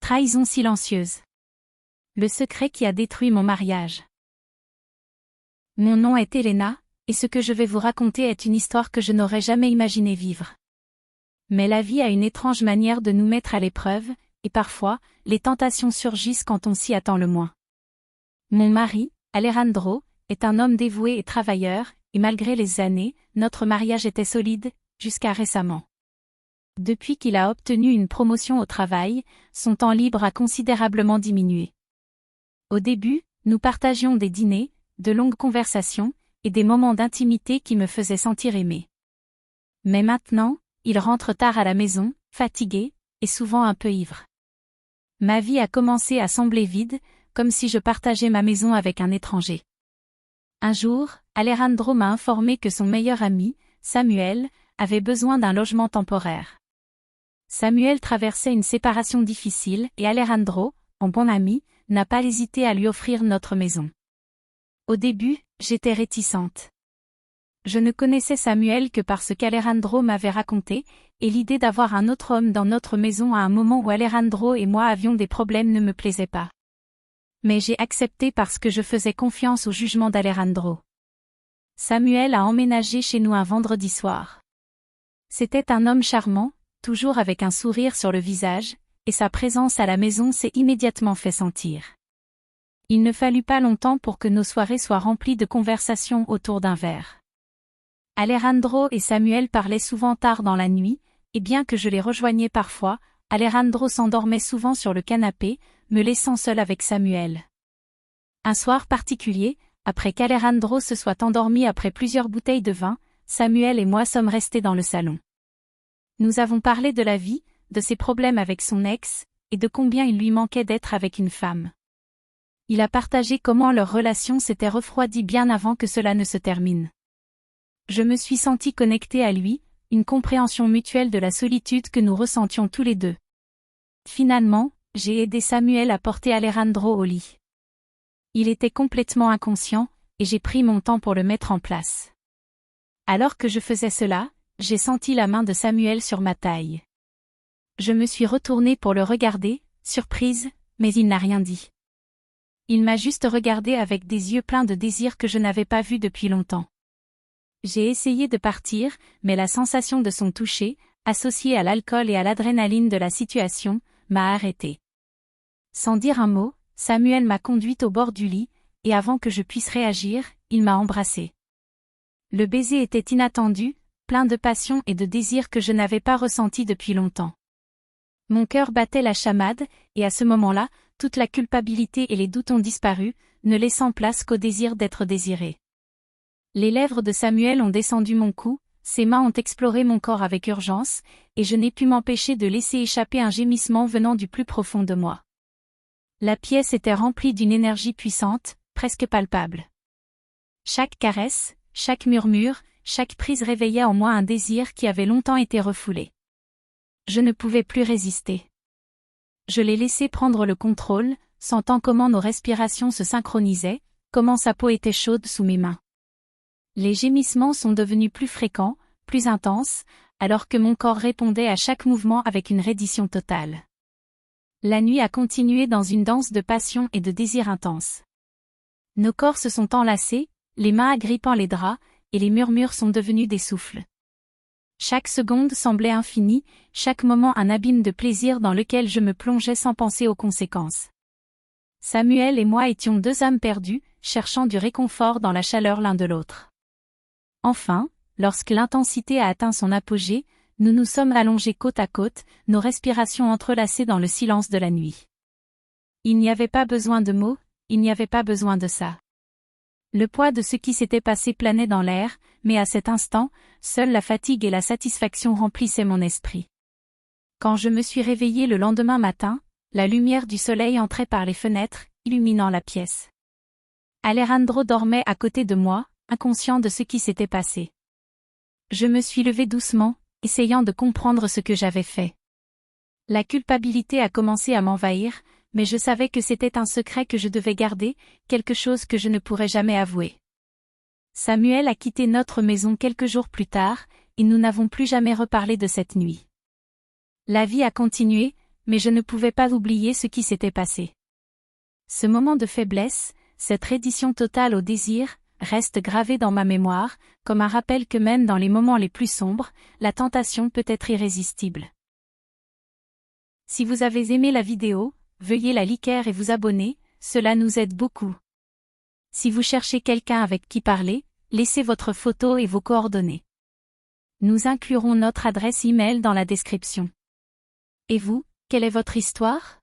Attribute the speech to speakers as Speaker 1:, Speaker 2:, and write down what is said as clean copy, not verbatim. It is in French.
Speaker 1: Trahison silencieuse. Le secret qui a détruit mon mariage. Mon nom est Elena, et ce que je vais vous raconter est une histoire que je n'aurais jamais imaginé vivre. Mais la vie a une étrange manière de nous mettre à l'épreuve, et parfois, les tentations surgissent quand on s'y attend le moins. Mon mari, Alejandro, est un homme dévoué et travailleur, et malgré les années, notre mariage était solide, jusqu'à récemment. Depuis qu'il a obtenu une promotion au travail, son temps libre a considérablement diminué. Au début, nous partagions des dîners, de longues conversations, et des moments d'intimité qui me faisaient sentir aimée. Mais maintenant, il rentre tard à la maison, fatigué, et souvent un peu ivre. Ma vie a commencé à sembler vide, comme si je partageais ma maison avec un étranger. Un jour, Alejandro m'a informé que son meilleur ami, Samuel, avait besoin d'un logement temporaire. Samuel traversait une séparation difficile et Alejandro, en bon ami, n'a pas hésité à lui offrir notre maison. Au début, j'étais réticente. Je ne connaissais Samuel que par ce qu'Alejandro m'avait raconté, et l'idée d'avoir un autre homme dans notre maison à un moment où Alejandro et moi avions des problèmes ne me plaisait pas. Mais j'ai accepté parce que je faisais confiance au jugement d'Alejandro. Samuel a emménagé chez nous un vendredi soir. C'était un homme charmant, toujours avec un sourire sur le visage, et sa présence à la maison s'est immédiatement fait sentir. Il ne fallut pas longtemps pour que nos soirées soient remplies de conversations autour d'un verre. Alejandro et Samuel parlaient souvent tard dans la nuit, et bien que je les rejoignais parfois, Alejandro s'endormait souvent sur le canapé, me laissant seul avec Samuel. Un soir particulier, après qu'Alejandro se soit endormi après plusieurs bouteilles de vin, Samuel et moi sommes restés dans le salon. Nous avons parlé de la vie, de ses problèmes avec son ex, et de combien il lui manquait d'être avec une femme. Il a partagé comment leur relation s'était refroidie bien avant que cela ne se termine. Je me suis sentie connectée à lui, une compréhension mutuelle de la solitude que nous ressentions tous les deux. Finalement, j'ai aidé Samuel à porter Alejandro au lit. Il était complètement inconscient, et j'ai pris mon temps pour le mettre en place. Alors que je faisais cela, j'ai senti la main de Samuel sur ma taille. Je me suis retournée pour le regarder, surprise, mais il n'a rien dit. Il m'a juste regardé avec des yeux pleins de désir que je n'avais pas vus depuis longtemps. J'ai essayé de partir, mais la sensation de son toucher, associée à l'alcool et à l'adrénaline de la situation, m'a arrêtée. Sans dire un mot, Samuel m'a conduite au bord du lit, et avant que je puisse réagir, il m'a embrassée. Le baiser était inattendu, plein de passion et de désir que je n'avais pas ressenti depuis longtemps. Mon cœur battait la chamade, et à ce moment-là, toute la culpabilité et les doutes ont disparu, ne laissant place qu'au désir d'être désiré. Les lèvres de Samuel ont descendu mon cou, ses mains ont exploré mon corps avec urgence, et je n'ai pu m'empêcher de laisser échapper un gémissement venant du plus profond de moi. La pièce était remplie d'une énergie puissante, presque palpable. Chaque caresse, chaque murmure, chaque prise réveillait en moi un désir qui avait longtemps été refoulé. Je ne pouvais plus résister. Je l'ai laissé prendre le contrôle, sentant comment nos respirations se synchronisaient, comment sa peau était chaude sous mes mains. Les gémissements sont devenus plus fréquents, plus intenses, alors que mon corps répondait à chaque mouvement avec une reddition totale. La nuit a continué dans une danse de passion et de désir intense. Nos corps se sont enlacés, les mains agrippant les draps, et les murmures sont devenus des souffles. Chaque seconde semblait infinie, chaque moment un abîme de plaisir dans lequel je me plongeais sans penser aux conséquences. Samuel et moi étions deux âmes perdues, cherchant du réconfort dans la chaleur l'un de l'autre. Enfin, lorsque l'intensité a atteint son apogée, nous nous sommes allongés côte à côte, nos respirations entrelacées dans le silence de la nuit. Il n'y avait pas besoin de mots, il n'y avait pas besoin de ça. Le poids de ce qui s'était passé planait dans l'air, mais à cet instant, seule la fatigue et la satisfaction remplissaient mon esprit. Quand je me suis réveillée le lendemain matin, la lumière du soleil entrait par les fenêtres, illuminant la pièce. Alejandro dormait à côté de moi, inconscient de ce qui s'était passé. Je me suis levée doucement, essayant de comprendre ce que j'avais fait. La culpabilité a commencé à m'envahir, mais je savais que c'était un secret que je devais garder, quelque chose que je ne pourrais jamais avouer. Samuel a quitté notre maison quelques jours plus tard, et nous n'avons plus jamais reparlé de cette nuit. La vie a continué, Mais je ne pouvais pas oublier ce qui s'était passé. Ce moment de faiblesse, cette reddition totale au désir, reste gravé dans ma mémoire, comme un rappel que même dans les moments les plus sombres, la tentation peut être irrésistible. Si vous avez aimé la vidéo, veuillez la liker et vous abonner, cela nous aide beaucoup. Si vous cherchez quelqu'un avec qui parler, laissez votre photo et vos coordonnées. Nous inclurons notre adresse e-mail dans la description. Et vous, quelle est votre histoire ?